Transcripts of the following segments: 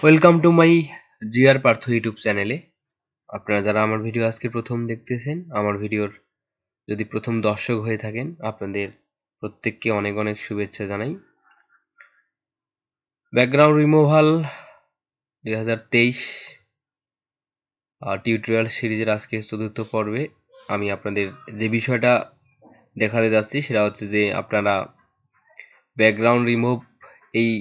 Welcome to my GR Partha YouTube চ্যানেলে। আপনারা যারা আমার ভিডিও আজকে প্রথম দেখতেছেন, আমার ভিডিওর যদি প্রথম দর্শক হয়ে থাকেন, আপনাদের প্রত্যেককে অনেক অনেক শুভেচ্ছা জানাই। ব্যাকগ্রাউন্ড রিমুভাল 2023 টিউটোরিয়াল সিরিজের আজকে চতুর্থ পর্বে আমি আপনাদের যে বিষয়টা দেখাতে যাচ্ছি সেটা হচ্ছে যে আপনারা ব্যাকগ্রাউন্ড রিমুভ এই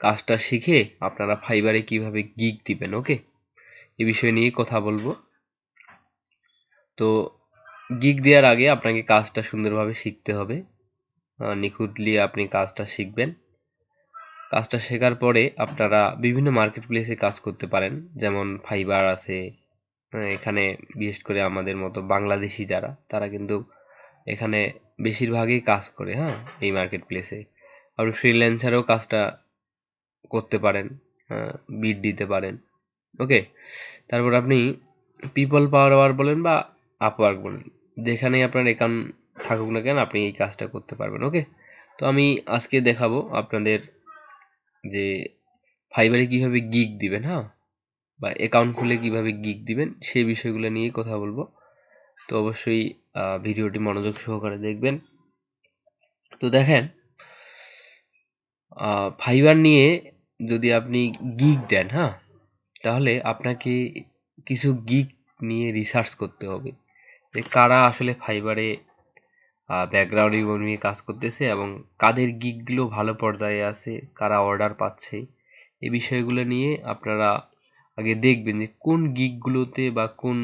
কাজটা শিখে আপনারা ফাইবারে কিভাবে গিগ দিবেন। ওকে, এই বিষয় নিয়ে কথা বলবো। তো গিগ দেওয়ার আগে আপনাকে কাজটা সুন্দরভাবে শিখতে হবে। নিখুঁতলি আপনি কাজটা শিখবেন। কাজটা শেখার পরে আপনারা বিভিন্ন মার্কেট প্লেসে কাজ করতে পারেন, যেমন ফাইবার আছে। এখানে বিশেষ করে আমাদের মতো বাংলাদেশি যারা, তারা কিন্তু এখানে বেশিরভাগই কাজ করে। এই মার্কেট প্লেসে আপনি ফ্রিল্যান্সারেও কাজটা করতে পারেন, বিট দিতে পারেন। ওকে, তারপর আপনি পিপল পাওয়ার বলেন বা আপওয়ার্ক বলেন, যেখানেই আপনার অ্যাকাউন্ট থাকুক না কেন আপনি এই কাজটা করতে পারবেন। ওকে, তো আমি আজকে দেখাবো আপনাদের যে ফাইবারে কিভাবে গিগ দিবেন, বা অ্যাকাউন্ট খুলে কিভাবে গিগ দিবেন, সেই বিষয়গুলো নিয়েই কথা বলবো। তো অবশ্যই ভিডিওটি মনোযোগ সহকারে দেখবেন। তো দেখেন, ফাইবার নিয়ে যদি আপনি গিগ দেন, তাহলে আপনাকে কিছু গিগ নিয়ে রিসার্চ করতে হবে যে কারা আসলে ফাইবারে ব্যাকগ্রাউন্ড রিমুভ নিয়ে কাজ করতেছে এবং কাদের গিগগুলো ভালো পর্যায়ে আছে, কারা অর্ডার পাচ্ছে। এই বিষয়গুলো নিয়ে আপনারা আগে দেখবেন যে কোন গিগগুলোতে বা কোন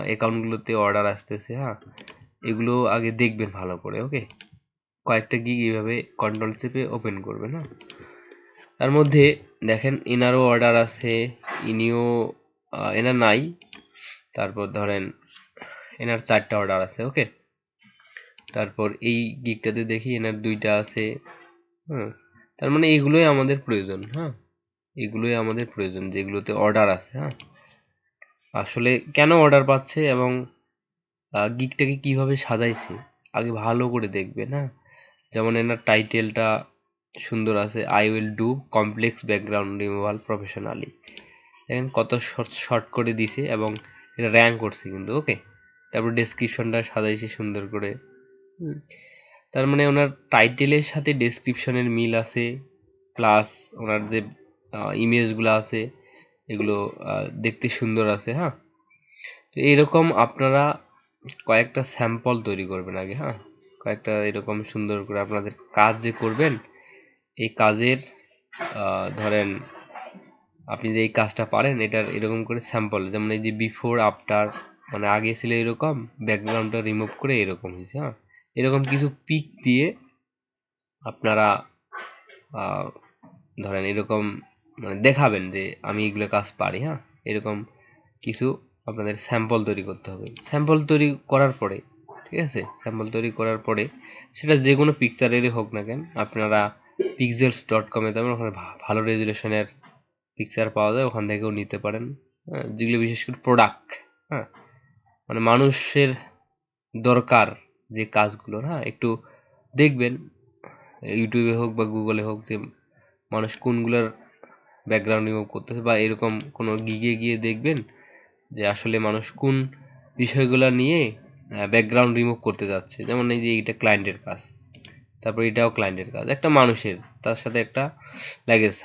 অ্যাকাউন্টগুলোতে অর্ডার আসতেছে। এগুলো আগে দেখবেন ভালো করে। ওকে, কয়েকটা গিগ এইভাবে কন্ট্রোল চেপে ওপেন করবেন। তার মধ্যে দেখেন এনারও অর্ডার আছে, ইনিও এনার নাই। তারপর ধরেন এনার 4টা অর্ডার আছে। ওকে, তারপর এই গিগটাতে দেখি এনার 2টা আছে। তার মানে এগুলোই আমাদের প্রয়োজন। এগুলোই আমাদের প্রয়োজন যেগুলোতে অর্ডার আছে। আসলে কেন অর্ডার পাচ্ছে এবং গিগটাকে কিভাবে সাজাইছে আগে ভালো করে দেখবেন। যেমন এনার টাইটেলটা সুন্দর আছে, I will do complex background removal professionally. দেখেন কত শর্ট করে দিছে এবং এটা র্যাঙ্ক করছে কিন্তু। ওকে, তারপর ডেসক্রিপশনটা সাজাইছে সুন্দর করে। তার মানে ওনার টাইটেলের সাথে ডেসক্রিপশনের মিল আছে, প্লাস ওনার যে ইমেজগুলো আছে এগুলো দেখতে সুন্দর আছে। তো এইরকম আপনারা কয়েকটা স্যাম্পল তৈরি করবেন আগে। কয়েকটা এরকম সুন্দর করে আপনাদের কাজ যে করবেন, এই কাজের ধরেন আপনি যে এই কাজটা পারেন এটার এরকম করে স্যাম্পল, যেমন এই যে বিফোর আফটার, মানে আগে ছিল এরকম, ব্যাকগ্রাউন্ডটা রিমুভ করে এরকম হয়েছে। এরকম কিছু পিক দিয়ে আপনারা ধরেন এরকম মানে দেখাবেন যে আমি এগুলো কাজ পারি। এরকম কিছু আপনাদের স্যাম্পল তৈরি করতে হবে। স্যাম্পল তৈরি করার পরে, ঠিক আছে, স্যাম্পল তৈরি করার পরে সেটা যে কোনো পিকচারেরই হোক না কেন, আপনারা pixels.com-এ যাবেন, ওখানে ভালো রেজুলেশনের পিকচার পাওয়া যায়, ওখান থেকেও নিতে পারেন। যেগুলো বিশেষ করে প্রোডাক্ট, মানে মানুষের দরকার যে কাজগুলো, একটু দেখবেন ইউটিউবে হোক বা গুগলে হোক যে মানুষ কোনগুলোর ব্যাকগ্রাউন্ড রিমুভ করতেছে, বা এরকম কোনো গিগে গিয়ে দেখবেন যে আসলে মানুষ কোন বিষয়গুলো নিয়ে ব্যাকগ্রাউন্ড রিমুভ করতে যাচ্ছে। যেমন এই যে এটা ক্লায়েন্টের কাজ, তারপর এটাও ক্লায়েন্টের কাজ, একটা মানুষের, তার সাথে একটা ল্যাগেজ।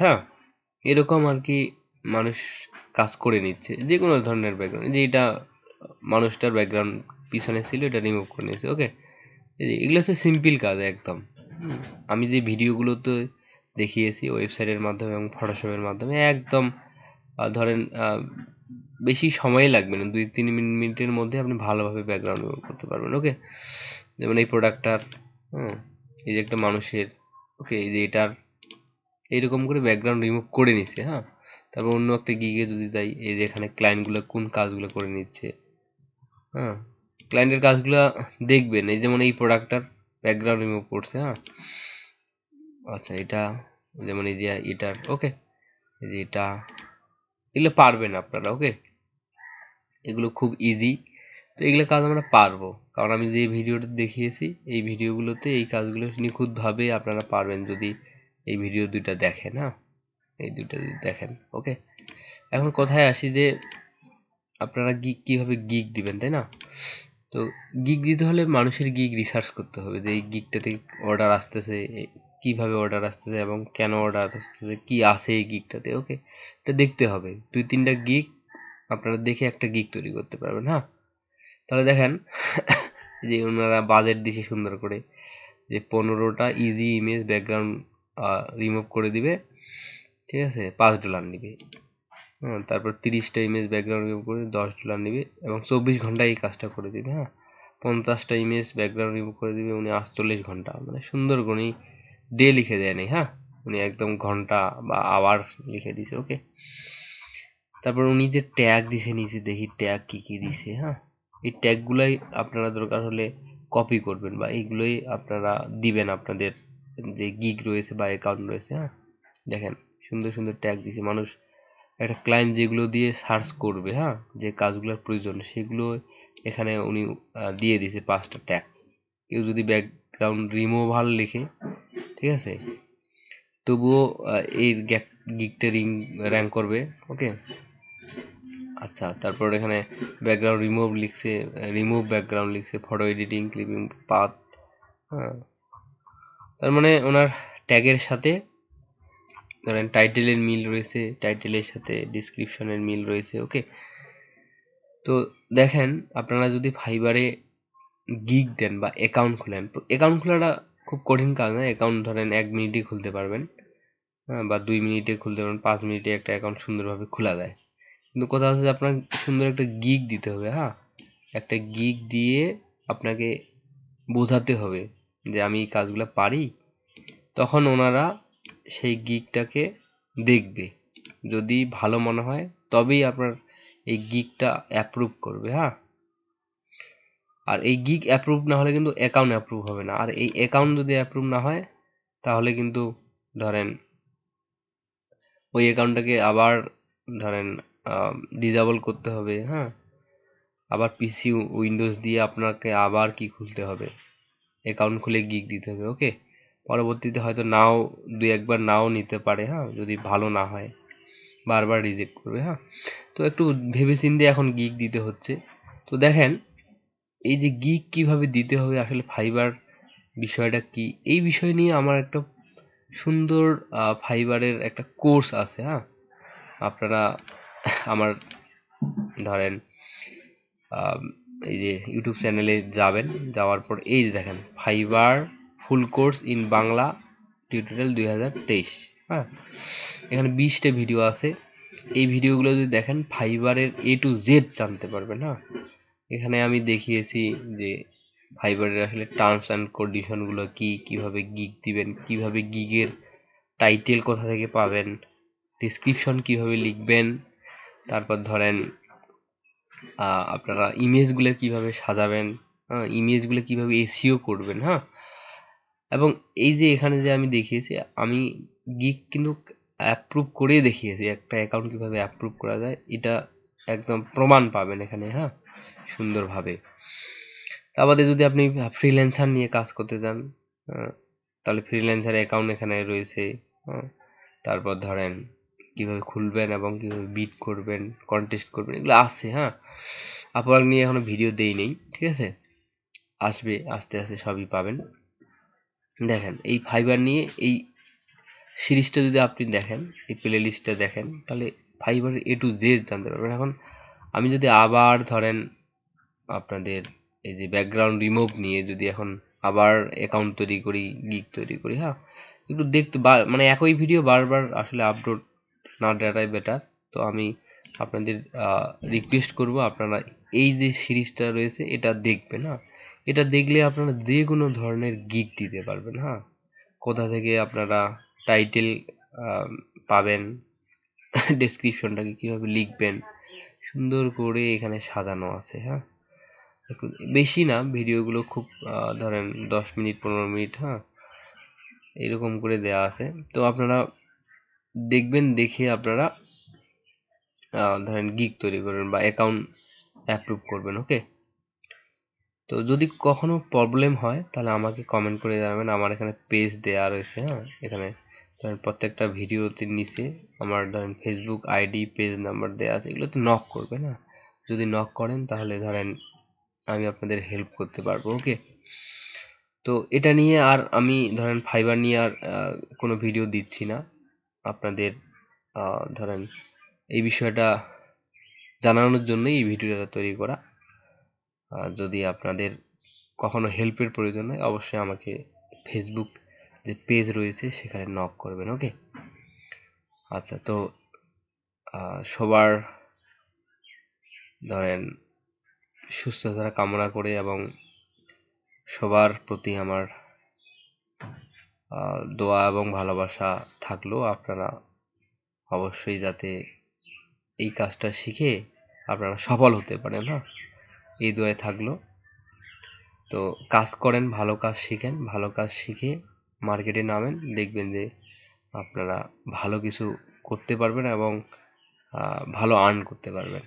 এরকম আর কি মানুষ কাজ করে নিচ্ছে যে কোনো ধরনের ব্যাকগ্রাউন্ড, যে এটা মানুষটার ব্যাকগ্রাউন্ড পিছনে ছিল, এটা রিমুভ করে নিয়েছে। ওকে, এগুলো হচ্ছে সিম্পল কাজ একদম। আমি যে ভিডিওগুলোতে দেখিয়েছি ওয়েবসাইটের মাধ্যমে এবং ফটোশপের মাধ্যমে, একদম ধরেন বেশি সময় লাগবে না, 2-3 মিনিটের মধ্যে আপনি ভালোভাবে ব্যাকগ্রাউন্ড রিমুভ করতে পারবেন। ওকে, যেমন এই প্রোডাক্টটার, এই যে একটা মানুষের, ওকে, এই যে এটার এইরকম করে ব্যাকগ্রাউন্ড রিমুভ করে নিচ্ছে। তারপর অন্য একটা গিগে যদি যাই, এই যে এখানে ক্লায়েন্টগুলো কোন কাজগুলো করে নিচ্ছে, ক্লায়েন্টের কাজগুলো দেখবেন। এই যেমন এই প্রোডাক্টটার ব্যাকগ্রাউন্ড রিমুভ করছে। আচ্ছা, এটা যেমন এই যে এটার, ওকে, এই যে এটা, এগুলো পারবেন আপনারা। ওকে, এগুলো খুব ইজি। তো এগুলো কাজ আমরা পারবো, কারণ আমি যে ভিডিওটা দেখিয়েছি এই ভিডিওগুলোতে এই কাজগুলো নিখুঁতভাবে আপনারা পারবেন যদি এই ভিডিও দুইটা দেখেন। এই দুটো যদি দেখেন। ওকে, এখন কোথায় আসি যে আপনারা গিগ কিভাবে গিগ দিবেন, তাই না? তো গিগ দিতে হলে মানুষের গিগ রিসার্চ করতে হবে যে এই গিগটাতে অর্ডার আসতেছে, কিভাবে অর্ডার আসতেছে এবং কেন অর্ডার আসতেছে, কি আছে এই গিগটাতে। ওকে, এটা দেখতে হবে। 2-3টা গিগ আপনারা দেখে একটা গিগ তৈরি করতে পারবেন। হ্যাঁ, তাহলে দেখেন যে ওনারা বাজেট দিছে সুন্দর করে যে 15টা ইজি ইমেজ ব্যাকগ্রাউন্ড রিমুভ করে দিবে, ঠিক আছে, $5 নিবে। তারপর 30টা ইমেজ ব্যাকগ্রাউন্ড রিমুভ করে $10 নিবে এবং 24 ঘন্টায় এই কাজটা করে দিবে। হ্যাঁ, 50টা ইমেজ ব্যাকগ্রাউন্ড রিমুভ করে দিবে উনি 48 ঘন্টা। মানে সুন্দর করে ডে লিখে দেয় নাই। হ্যাঁ, উনি একদম ঘন্টা বা আওয়ার লিখে দিছে। ওকে, তারপর উনি যে ট্যাগ দিছে নিচে দেখি ট্যাগ কি কি দিছে। হ্যাঁ, এই ট্যাগগুলাই আপনারা দরকার হলে কপি করবেন বা এইগুলোই আপনারা দিবেন আপনাদের যে গিগ রয়েছে বা অ্যাকাউন্ট রয়েছে। হ্যাঁ, দেখেন সুন্দর সুন্দর ট্যাগ দিছে। মানুষ একটা ক্লায়েন্ট যেগুলো দিয়ে সার্চ করবে, হ্যাঁ, যে কাজগুলোর প্রয়োজন সেগুলো এখানে উনি দিয়ে দিছে 5টা ট্যাগ। কেউ যদি ব্যাকগ্রাউন্ড রিমুভাল লিখে, ঠিক আছে, তবুও এই গিগটা র্যাঙ্ক করবে। ওকে, আচ্ছা, তারপর এখানে ব্যাকগ্রাউন্ড রিমুভ ব্যাকগ্রাউন্ড লিখছে, ফটো এডিটিং, ক্লিপিং পাথ। হ্যাঁ, তার মানে ওনার ট্যাগের সাথে ধরেন টাইটেলের মিল রয়েছে, টাইটেলের সাথে ডিসক্রিপশনের মিল রয়েছে। ওকে, তো দেখেন আপনারা যদি ফাইবারে গিগ দেন বা অ্যাকাউন্ট খোলেন, অ্যাকাউন্ট খোলাটা খুব কঠিন কাজ না। অ্যাকাউন্ট ধরেন 1 মিনিটে খুলতে পারবেন, হ্যাঁ, বা 2 মিনিটে খুলতে পারবেন, 5 মিনিটে একটা অ্যাকাউন্ট সুন্দরভাবে খোলা যায়। কিন্তু কথা হচ্ছে যে আপনার সুন্দর একটা গিগ দিতে হবে। হ্যাঁ, একটা গিগ দিয়ে আপনাকে বোঝাতে হবে যে আমি এই কাজগুলো পারি, তখন ওনারা সেই গিগটাকে দেখবে। যদি ভালো মনে হয় তবেই আপনার এই গিগটা অ্যাপ্রুভ করবে। হ্যাঁ, আর এই গিগ অ্যাপ্রুভ না হলে কিন্তু অ্যাকাউন্ট অ্যাপ্রুভ হবে না। আর এই অ্যাকাউন্ট যদি অ্যাপ্রুভ না হয় তাহলে কিন্তু ধরেন ওই অ্যাকাউন্টটাকে আবার ধরেন ডিসেবল করতে হবে। হ্যাঁ, আবার পিসি উইন্ডোজ দিয়ে আপনাকে আবার কি খুলতে হবে, অ্যাকাউন্ট খুলে গিগ দিতে হবে। ওকে, পরবর্তীতে হয়তো নাও 2-1বার নাও নিতে পারে। হ্যাঁ, যদি ভালো না হয় বারবার রিজেক্ট করবে। হ্যাঁ, তো একটু ভেবেচিন্তে এখন গিগ দিতে হচ্ছে। তো দেখেন এই যে গিগ কিভাবে দিতে হবে, আসলে ফাইবার বিষয়টা কি, এই বিষয় নিয়ে আমার একটা সুন্দর ফাইবারের একটা কোর্স আছে। হ্যাঁ, আপনারা আমার ধরেন এই যে ইউটিউব চ্যানেলে যাবেন, যাওয়ার পর এই যে দেখেন fibre full course in Bangla tutorial 2023। হ্যাঁ, এখানে 20টা ভিডিও আছে। এই ভিডিওগুলো যদি দেখেন ফাইবারের A to Z জানতে পারবেন। হ্যাঁ, এখানে আমি দেখিয়েছি যে ফাইবারের আসলে টার্মস অ্যান্ড কন্ডিশনগুলো কি, কিভাবে গিগ দিবেন, কিভাবে গিগের টাইটেল কোথা থেকে পাবেন, ডিসক্রিপশন কিভাবে লিখবেন, তারপর ধরেন আপনারা ইমেজগুলো কিভাবে সাজাবেন, হ্যাঁ, ইমেজগুলো কিভাবে এসইও করবেন। হ্যাঁ, এবং এই যে এখানে যে আমি দেখিয়েছি, আমি গিগ কিন্তু অ্যাপ্রুভ করে দেখিয়েছি, একটা অ্যাকাউন্ট কিভাবে অ্যাপ্রুভ করা যায় এটা একদম প্রমাণ পাবেন এখানে। হ্যাঁ, সুন্দরভাবে। তা বাদে যদি আপনি ফ্রিল্যান্সার নিয়ে কাজ করতে চান, তাহলে ফ্রিল্যান্সার অ্যাকাউন্ট এখানে রয়েছে। তারপর ধরেন কিভাবে খুলবেন এবং কিভাবে বিড করবেন, কন্টেস্ট করবেন, এগুলো আছে। হ্যাঁ, আপওয়ার্ক নিয়ে এখনো ভিডিও দেই নেই, ঠিক আছে, আসবে আস্তে আস্তে সবই পাবেন। দেখেন এই ফাইবার নিয়ে এই সিরিজটা যদি আপনি দেখেন, এই প্লে লিস্টটা দেখেন, তাহলে ফাইবারের A to Z জানতে পারবেন। এখন আমি যদি আবার ধরেন আপনাদের এই যে ব্যাকগ্রাউন্ড রিমুভ নিয়ে যদি এখন আবার অ্যাকাউন্ট তৈরি করি, গিগ তৈরি করি, হ্যাঁ, একটু দেখতে মানে একই ভিডিও বারবার আসলে আপলোড না দেওয়াটাই বেটার। তো আমি আপনাদের রিকোয়েস্ট করব আপনারা এই যে সিরিজটা রয়েছে এটা দেখবেন। হ্যাঁ, এটা দেখলে আপনারা যে কোনো ধরনের গিগ দিতে পারবেন। হ্যাঁ, কোথা থেকে আপনারা টাইটেল পাবেন, ডেসক্রিপশনটাকে কিভাবে লিখবেন, সুন্দর করে এখানে সাজানো আছে। হ্যাঁ, একটু বেশি না, ভিডিওগুলো খুব ধরেন 10 মিনিট 15 মিনিট, হ্যাঁ, এরকম করে দেয়া আছে। তো আপনারা দেখবেন, দেখে আপনারা ধরেন গিগ তৈরি করবেন বা অ্যাকাউন্ট অ্যাপ্রুভ করবেন। ওকে, তো যদি কখনো প্রবলেম হয় তাহলে আমাকে কমেন্ট করে জানাবেন। আমার এখানে পেজ দেয়া রয়েছে। হ্যাঁ, এখানে ধরেন প্রত্যেকটা ভিডিওতে নিচে আমার ধরেন ফেসবুক আইডি পেজ নাম্বার দেওয়া আছে, এগুলোতে নক করবেন। না যদি নক করেন তাহলে ধরেন আমি আপনাদের হেল্প করতে পারবো। ওকে, তো এটা নিয়ে আর আমি ধরেন ফাইবার নিয়ে আর কোনো ভিডিও দিচ্ছি না। আপনাদের ধরেন এই বিষয়টা জানানোর জন্যই এই ভিডিওটা তৈরি করা। যদি আপনাদের কখনো হেল্পের প্রয়োজন হয় অবশ্যই আমাকে ফেসবুক যে পেজ রয়েছে সেখানে নক করবেন। ওকে, আচ্ছা, তো সবার ধরেন সুস্থতা কামনা করে এবং সবার প্রতি আমার দোয়া এবং ভালোবাসা থাকলো, আপনারা অবশ্যই যাতে এই কাজটা শিখে আপনারা সফল হতে পারেন। হ্যাঁ, এই দোয়ায় থাকলো। তো কাজ করেন, ভালো কাজ শিখেন, ভালো কাজ শিখে মার্কেটে নামেন, দেখবেন যে আপনারা ভালো কিছু করতে পারবেন এবং ভালো আর্ন করতে পারবেন।